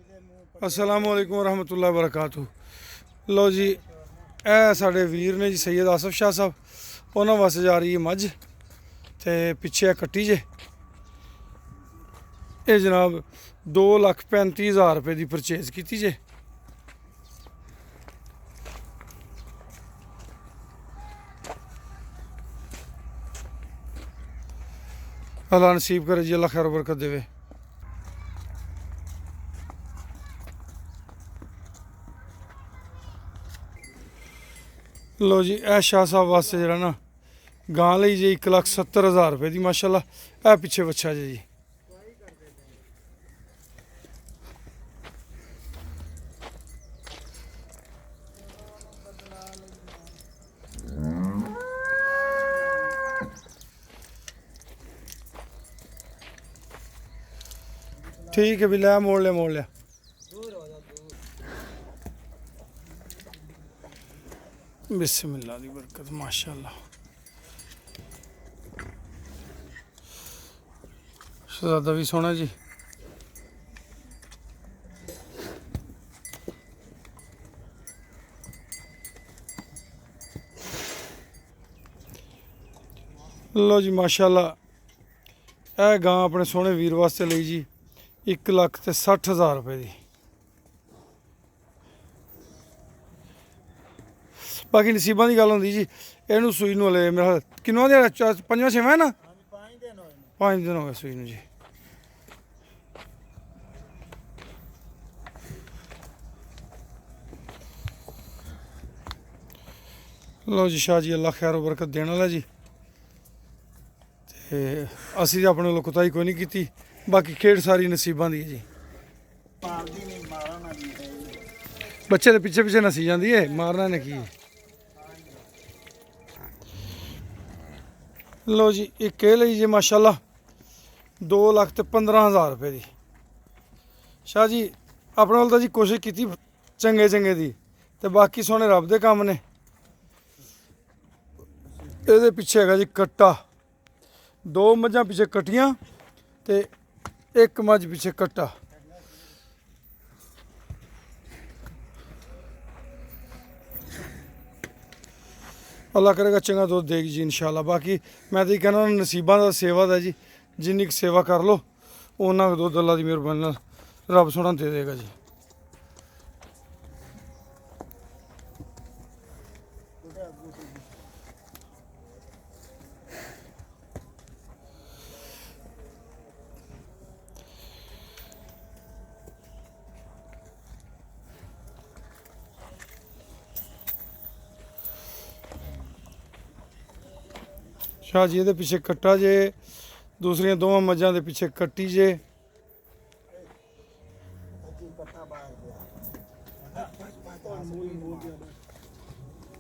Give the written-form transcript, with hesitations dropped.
अस्सलाम वालेकुम रहमतुल्लाहि व बरकातहू। लो जी, ਇਹ ਸਾਡੇ ਵੀਰ ਨੇ ਜੀ सैयद आसफ शाह साहब, ਉਹਨਾਂ ਵਾਸਤੇ ਜਾ ਰਹੀ ਹੈ ਮੱਝ ਤੇ ਪਿੱਛੇ ਕੱਟੀ ਜੇ। ਇਹ ਜਨਾਬ 2,35,000 रुपए ਦੀ ਪਰਚੇਜ਼ ਕੀਤੀ ਜੇ। अल्लाह नसीब करे जी, अल्लाह खैर बरकत देवे। लो जी, ए शाह साहब वास्ते जरा ना गां ली जी 1,70,000 रुपए की माशाल्लाह। ए पिछे बच्चा जी जी ठीक है भी लै मोड़ लिया। बिस्मिल्लाह दी बरकत माशाल्लाह। शहजादा भी सोना जी। लो जी माशाल्लाह, यह गां अपने सोहने वीर वास्ते ली जी 1,60,000 रुपए की। बाकी नसीबा की गल होंगी जी। इनू सूई नूं हले मेरा किन्ना दिहाड़ा, 5वां-6वां है ना, 5 दिन हो गए सूई नूं जी। लो जी शाह जी, अल्लाह खैर बरकत देने वाला जी। ते असी तो अपने कोताही कोई नहीं की, बाकी खेड सारी नसीबा की है जी। बच्चे तो पिछे पिछे नसी जाती है, मारना ने की। लो जी, एक कह ली जी माशाल्लाह 2,15,000 रुपए की। शाह जी अपने वाल तो जी कोशिश की चंगे चंगे दी, ते बाकी सोने रब दे काम ने। ये पिछे है जी कट्टा, 2 मझां पिछे कट्टियां ते 1 मझ पिछे कट्टा। अल्लाह करेगा चंगा दुध देगी जी इंशाल्लाह। बाकी मैं तो कहना नसीबा का सेवा है जी, जिन्नी सेवा कर लो उन्ना दुध अल्लाह की मेहरबानी रब सोना दे देगा जी। शाह जी ये पिछे कट्टा जे, दूसरिया 2 मझां के पिछे कट्टी जे।